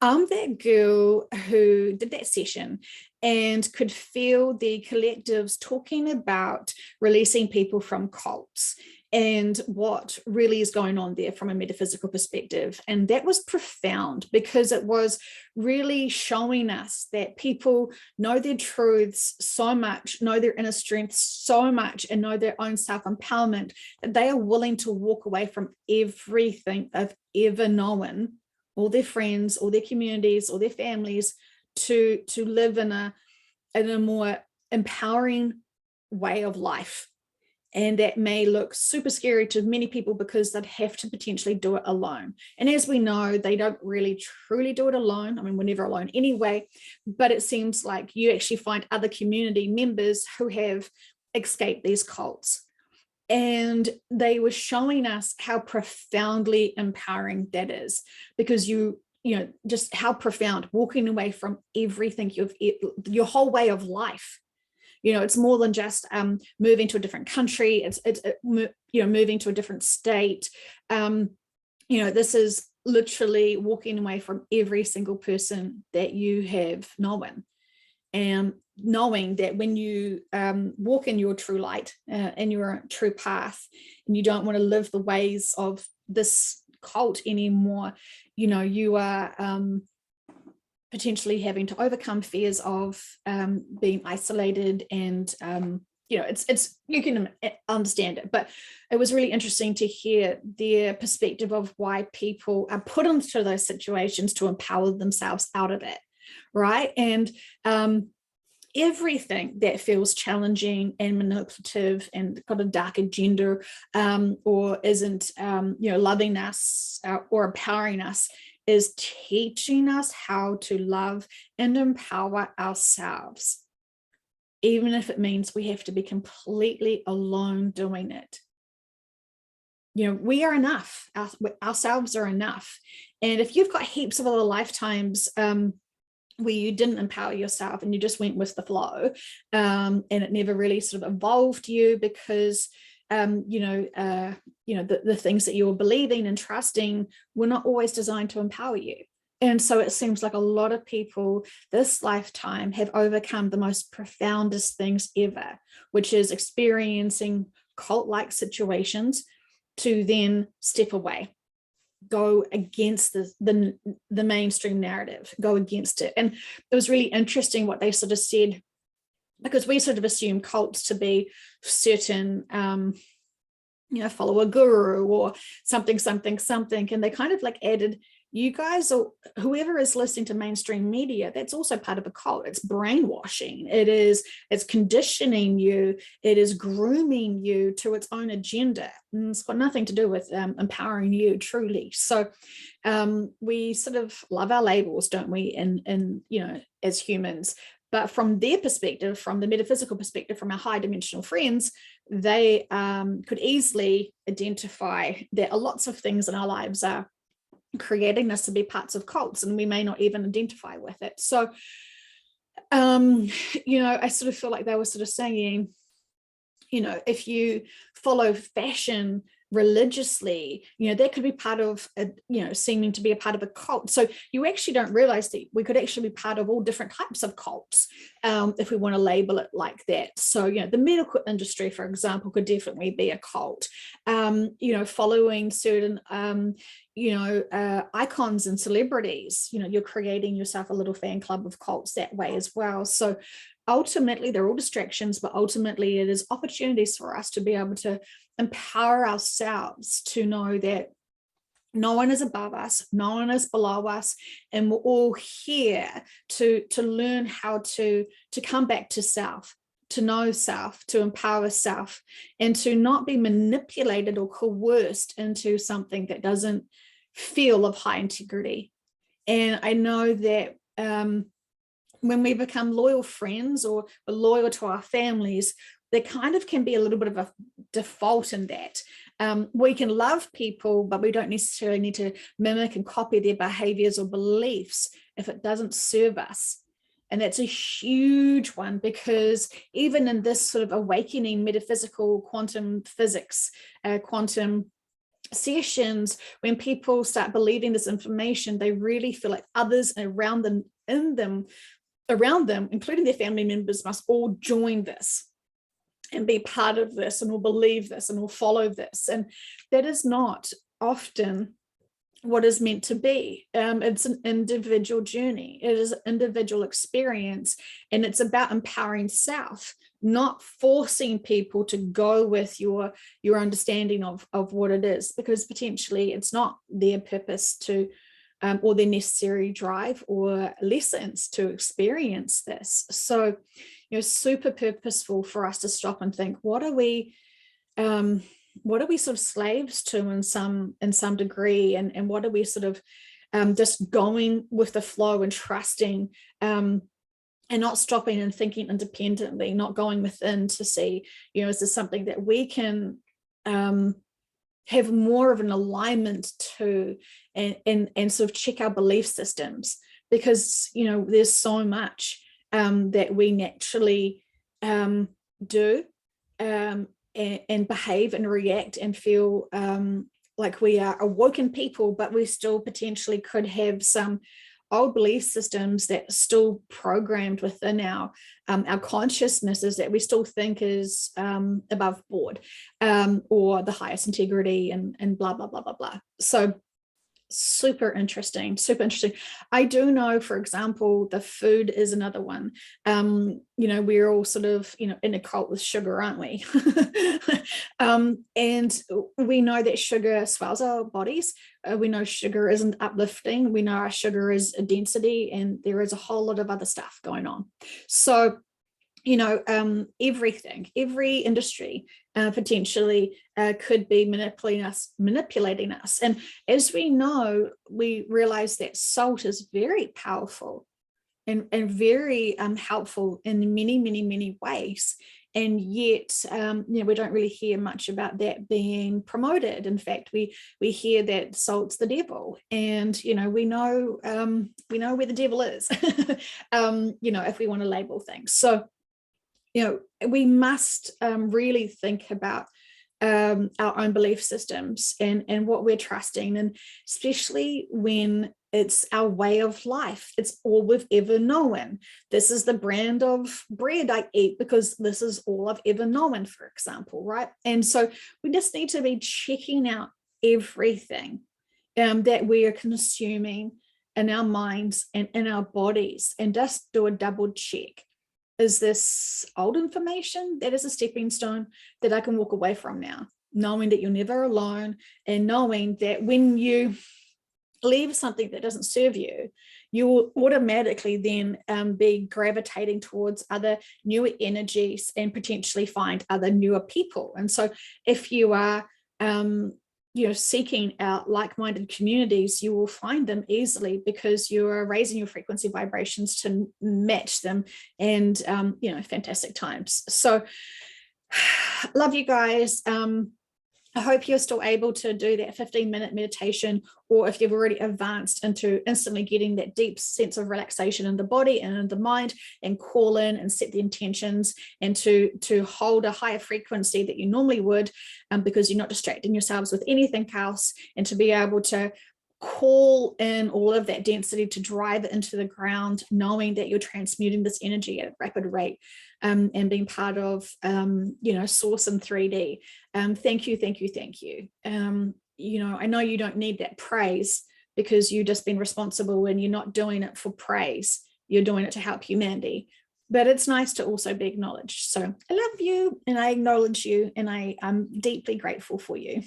I'm that girl who did that session and could feel the collectives talking about releasing people from cults and what really is going on there from a metaphysical perspective. And that was profound because it was really showing us that people know their truths so much, know their inner strength so much, and know their own self-empowerment that they are willing to walk away from everything they've ever known, all their friends, all their communities, all their families, to live in a more empowering way of life. And that may look super scary to many people because they'd have to potentially do it alone. And as we know, they don't really truly do it alone. I mean, we're never alone anyway, but it seems like you actually find other community members who have escaped these cults. And they were showing us how profoundly empowering that is, because you know, just how profound walking away from everything your whole way of life. You know, it's more than just moving to a different country. It's moving to a different state. This is literally walking away from every single person that you have known, and knowing that when you walk in your true light, in your true path, and you don't want to live the ways of this cult anymore, you know, you are potentially having to overcome fears of being isolated. And it's you can understand it, but it was really interesting to hear their perspective of why people are put into those situations to empower themselves out of it, right? And everything that feels challenging and manipulative and got a dark agenda, or isn't loving us or empowering us, is teaching us how to love and empower ourselves, even if it means we have to be completely alone doing it. You know, we are enough. Ourselves are enough. And if you've got heaps of other lifetimes where you didn't empower yourself and you just went with the flow, and it never really sort of evolved you because the things that you were believing and trusting were not always designed to empower you. And so it seems like a lot of people this lifetime have overcome the most profoundest things ever, which is experiencing cult-like situations to then step away, go against the mainstream narrative, go against it. And it was really interesting what they sort of said, because we sort of assume cults to be certain, follow a guru or something, and they kind of like added, you guys, or whoever is listening to mainstream media, that's also part of a cult. It's brainwashing. It's conditioning you. It is grooming you to its own agenda. And it's got nothing to do with empowering you truly. So we sort of love our labels, don't we? And as humans. But from their perspective, from the metaphysical perspective, from our high dimensional friends, they could easily identify that lots of things in our lives are creating us to be parts of cults, and we may not even identify with it. So, I sort of feel like they were sort of saying, if you follow fashion religiously, that could be part of seeming to be a part of a cult. So you actually don't realize that we could actually be part of all different types of cults, if we want to label it like that. So the medical industry, for example, could definitely be a cult. Following certain icons and celebrities, you're creating yourself a little fan club of cults that way as well. So ultimately they're all distractions, but ultimately it is opportunities for us to be able to empower ourselves to know that no one is above us, no one is below us, and we're all here to learn how to come back to self, to know self, to empower self, and to not be manipulated or coerced into something that doesn't feel of high integrity. And I know that when we become loyal friends or we're loyal to our families, there kind of can be a little bit of a default in that. We can love people, but we don't necessarily need to mimic and copy their behaviors or beliefs if it doesn't serve us. And that's a huge one, because even in this sort of awakening metaphysical quantum physics, quantum sessions, when people start believing this information, they really feel like others around them, around them, including their family members, must all join this and be part of this, and will believe this, and will follow this. And that is not often what is meant to be. It's an individual journey. It is an individual experience, and it's about empowering self, not forcing people to go with your understanding of what it is, because potentially it's not their purpose to or their necessary drive or lessons to experience this. So, super purposeful for us to stop and think, what are we sort of slaves to in some degree, and what are we sort of just going with the flow and trusting, and not stopping and thinking independently, not going within to see, is this something that we can have more of an alignment to, and sort of check our belief systems, because there's so much that we naturally do and behave and react and feel like we are awoken people, but we still potentially could have some old belief systems that are still programmed within our consciousnesses that we still think is above board, or the highest integrity, and blah, blah, blah, blah, blah. So super interesting. I do know, for example, the food is another one. We're all sort of, in a cult with sugar, aren't we? And we know that sugar swells our bodies. We know sugar isn't uplifting. We know our sugar is a density, and there is a whole lot of other stuff going on. So every industry potentially could be manipulating us. And as we know, we realize that salt is very powerful and very helpful in many, many, many ways. And yet, we don't really hear much about that being promoted. In fact, we hear that salt's the devil, and we know where the devil is. If we want to label things. So we must really think about our own belief systems and what we're trusting, and especially when it's our way of life. It's all we've ever known. This is the brand of bread I eat because this is all I've ever known, for example, right? And so we just need to be checking out everything that we are consuming in our minds and in our bodies, and just do a double check. Is this old information that is a stepping stone that I can walk away from now, knowing that you're never alone, and knowing that when you leave something that doesn't serve you, you will automatically then be gravitating towards other newer energies and potentially find other newer people. And so if you are seeking out like-minded communities, you will find them easily because you are raising your frequency vibrations to match them, and fantastic times. So love you guys. I hope you're still able to do that 15-minute meditation, or if you've already advanced into instantly getting that deep sense of relaxation in the body and in the mind, and call in and set the intentions, and to hold a higher frequency that you normally would, because you're not distracting yourselves with anything else, and to be able to call in all of that density to drive it into the ground, knowing that you're transmuting this energy at a rapid rate, and being part of source in 3D. Thank you. I know you don't need that praise, because you've just been responsible, and you're not doing it for praise, you're doing it to help humanity. But it's nice to also be acknowledged. So I love you, and I acknowledge you, and I'm deeply grateful for you.